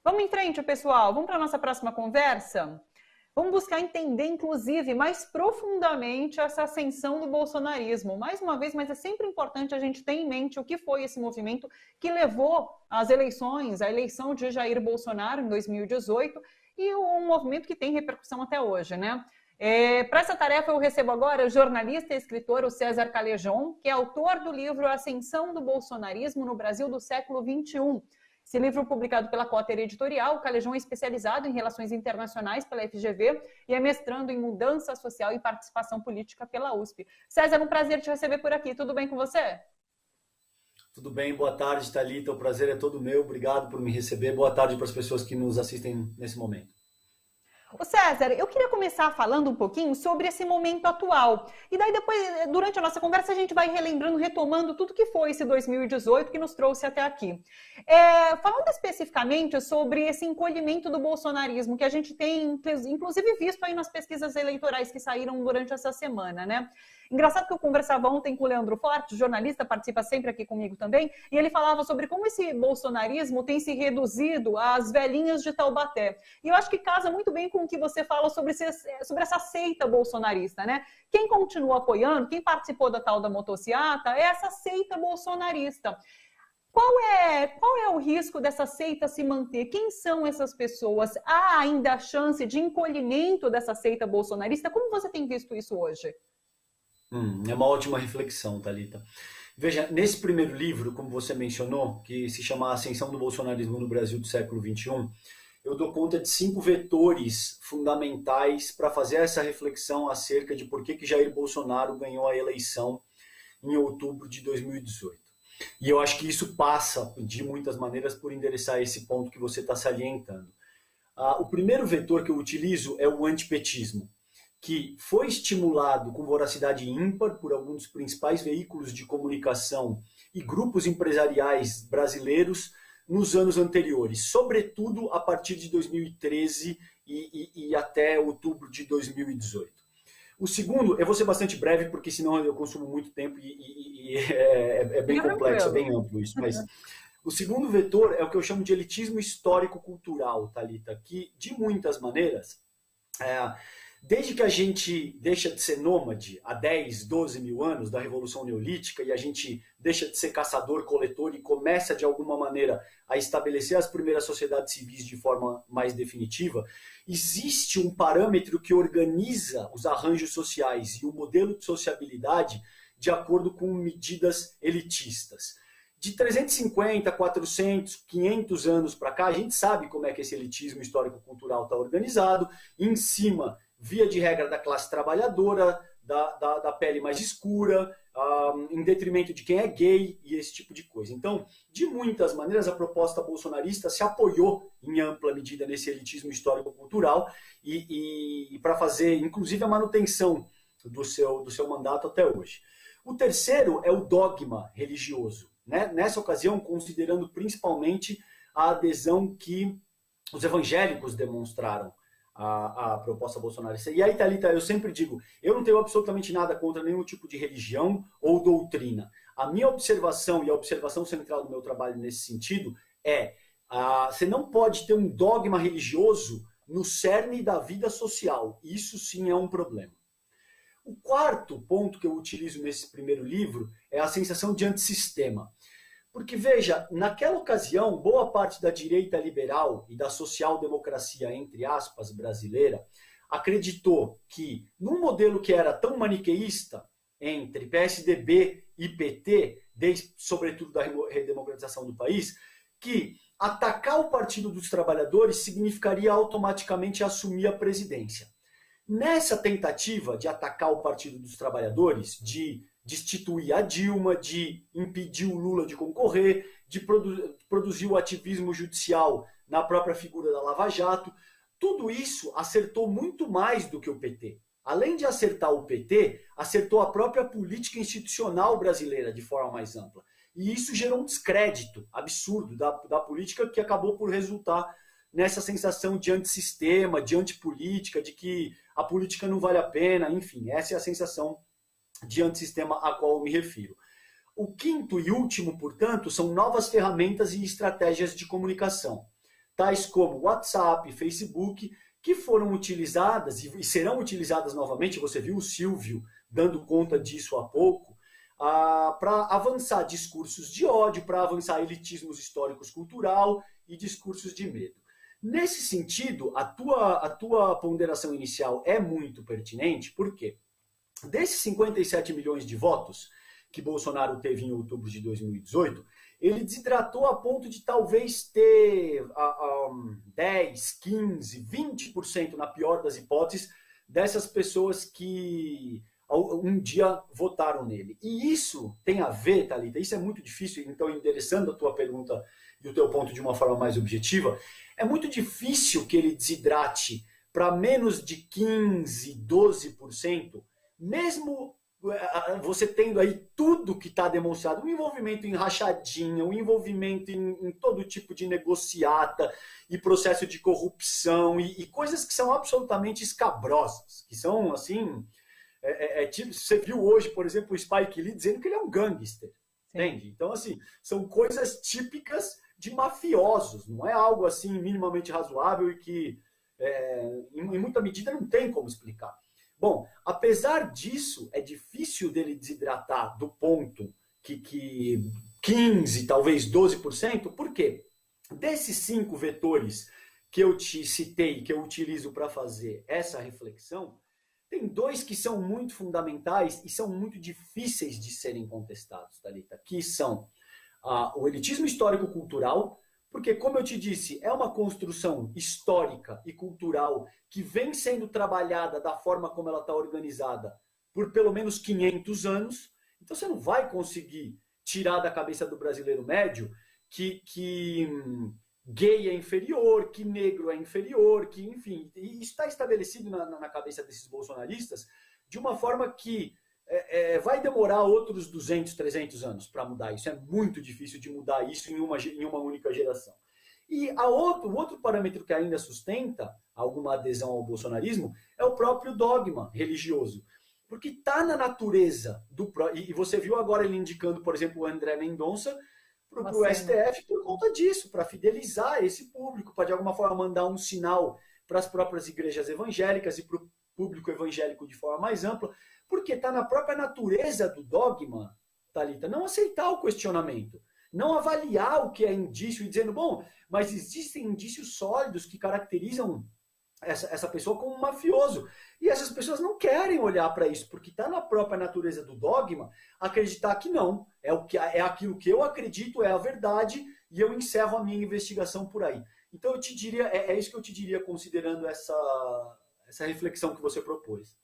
Vamos em frente, pessoal. Vamos para a nossa próxima conversa? Vamos buscar entender, inclusive, mais profundamente essa ascensão do bolsonarismo. Mais uma vez, mas é sempre importante a gente ter em mente o que foi esse movimento que levou às eleições, a eleição de Jair Bolsonaro em 2018, e um movimento que tem repercussão até hoje, né? Para essa tarefa eu recebo agora o jornalista e escritor o César Callejon, que é autor do livro Ascensão do Bolsonarismo no Brasil do século XXI. Esse livro, publicado pela Cotter Editorial, o Callejon é especializado em relações internacionais pela FGV e é mestrando em mudança social e participação política pela USP. César, um prazer te receber por aqui. Tudo bem com você? Tudo bem, boa tarde, Thalita. O prazer é todo meu. Obrigado por me receber. Boa tarde para as pessoas que nos assistem nesse momento. Ô César, eu queria começar falando um pouquinho sobre esse momento atual. E daí depois, durante a nossa conversa, a gente vai relembrando, retomando tudo que foi esse 2018 que nos trouxe até aqui. Falando especificamente sobre esse encolhimento do bolsonarismo, que a gente tem, inclusive, visto aí nas pesquisas eleitorais que saíram durante essa semana, né? Engraçado que eu conversava ontem com o Leandro Forte, jornalista, participa sempre aqui comigo também, e ele falava sobre como esse bolsonarismo tem se reduzido às velhinhas de Taubaté. E eu acho que casa muito bem com o que você fala sobre essa seita bolsonarista, né? Quem continua apoiando, quem participou da tal da motociata, é essa seita bolsonarista. Qual é o risco dessa seita se manter? Quem são essas pessoas? Há ainda a chance de encolhimento dessa seita bolsonarista? Como você tem visto isso hoje? É uma ótima reflexão, Thalita. Veja, nesse primeiro livro, como você mencionou, que se chama Ascensão do Bolsonarismo no Brasil do século XXI, eu dou conta de 5 vetores fundamentais para fazer essa reflexão acerca de por que Jair Bolsonaro ganhou a eleição em outubro de 2018. E eu acho que isso passa, de muitas maneiras, por endereçar esse ponto que você está salientando. O primeiro vetor que eu utilizo é o antipetismo, que foi estimulado com voracidade ímpar por alguns dos principais veículos de comunicação e grupos empresariais brasileiros nos anos anteriores, sobretudo a partir de 2013 e até outubro de 2018. O segundo, eu vou ser bastante breve, porque senão eu consumo muito tempo e é bem complexo, é bem amplo isso, mas o segundo vetor é o que eu chamo de elitismo histórico-cultural, Thalita, que de muitas maneiras... Desde que a gente deixa de ser nômade há 10, 12 mil anos da Revolução Neolítica e a gente deixa de ser caçador-coletor e começa, de alguma maneira, a estabelecer as primeiras sociedades civis de forma mais definitiva, existe um parâmetro que organiza os arranjos sociais e o modelo de sociabilidade de acordo com medidas elitistas. De 350, 400, 500 anos para cá, a gente sabe como é que esse elitismo histórico-cultural está organizado, em cima... via de regra da classe trabalhadora, da pele mais escura, em detrimento de quem é gay e esse tipo de coisa. Então, de muitas maneiras, a proposta bolsonarista se apoiou em ampla medida nesse elitismo histórico-cultural e para fazer, inclusive, a manutenção do seu mandato até hoje. O terceiro é o dogma religioso, né? Nessa ocasião, considerando principalmente a adesão que os evangélicos demonstraram a proposta bolsonarista. E aí, Thalita, eu sempre digo, eu não tenho absolutamente nada contra nenhum tipo de religião ou doutrina. A minha observação e a observação central do meu trabalho nesse sentido é você não pode ter um dogma religioso no cerne da vida social. Isso sim é um problema. O quarto ponto que eu utilizo nesse primeiro livro é a sensação de antissistema. Porque, veja, naquela ocasião, boa parte da direita liberal e da social-democracia, entre aspas, brasileira, acreditou que, num modelo que era tão maniqueísta entre PSDB e PT, desde, sobretudo, da redemocratização do país, que atacar o Partido dos Trabalhadores significaria automaticamente assumir a presidência. Nessa tentativa de atacar o Partido dos Trabalhadores, de destituir a Dilma, de impedir o Lula de concorrer, de produzir o ativismo judicial na própria figura da Lava Jato, tudo isso acertou muito mais do que o PT. Além de acertar o PT, acertou a própria política institucional brasileira de forma mais ampla. E isso gerou um descrédito absurdo da política que acabou por resultar nessa sensação de antissistema, de antipolítica, de que a política não vale a pena, enfim, essa é a sensação de antissistema a qual eu me refiro. O quinto e último, portanto, são novas ferramentas e estratégias de comunicação. tais como WhatsApp, Facebook, que foram utilizadas e serão utilizadas novamente, você viu o Silvio dando conta disso há pouco, para avançar discursos de ódio, para avançar elitismos históricos cultural e discursos de medo. Nesse sentido, a tua ponderação inicial é muito pertinente, porque desses 57 milhões de votos que Bolsonaro teve em outubro de 2018, ele desidratou a ponto de talvez ter 10, 15, 20%, na pior das hipóteses, dessas pessoas que um dia votaram nele. E isso tem a ver, Thalita, isso é muito difícil, então, endereçando a tua pergunta e o teu ponto de uma forma mais objetiva, é muito difícil que ele desidrate para menos de 15, 12%, mesmo você tendo aí tudo que está demonstrado, o envolvimento em rachadinha, o envolvimento em todo tipo de negociata e processo de corrupção e coisas que são absolutamente escabrosas, que são assim... tipo, você viu hoje, por exemplo, o Spike Lee dizendo que ele é um gangster, entende? Então, assim, são coisas típicas de mafiosos, não é algo assim minimamente razoável e que, em muita medida, não tem como explicar. Bom, apesar disso, é difícil dele desidratar do ponto que 15, talvez 12%, por quê? Desses 5 vetores que eu te citei, que eu utilizo para fazer essa reflexão, tem 2 que são muito fundamentais e são muito difíceis de serem contestados, Thalita, que são o elitismo histórico-cultural, porque, como eu te disse, é uma construção histórica e cultural que vem sendo trabalhada da forma como ela está organizada por pelo menos 500 anos. Então, você não vai conseguir tirar da cabeça do brasileiro médio que gay é inferior, que negro é inferior, que, enfim, isso está estabelecido na cabeça desses bolsonaristas de uma forma que vai demorar outros 200, 300 anos para mudar isso. É muito difícil de mudar isso em uma única geração. E o outro parâmetro que ainda sustenta alguma adesão ao bolsonarismo é o próprio dogma religioso. Porque está na natureza e você viu agora ele indicando, por exemplo, o André Mendonça para o STF por conta disso, para fidelizar esse público, para de alguma forma mandar um sinal para as próprias igrejas evangélicas e para o público evangélico de forma mais ampla, porque está na própria natureza do dogma, Thalita, não aceitar o questionamento, não avaliar o que é indício e dizendo, bom, mas existem indícios sólidos que caracterizam essa pessoa como um mafioso. E essas pessoas não querem olhar para isso, porque está na própria natureza do dogma acreditar que não, é aquilo que eu acredito, é a verdade, e eu encerro a minha investigação por aí. Então eu te diria, é isso que eu te diria considerando essa reflexão que você propôs.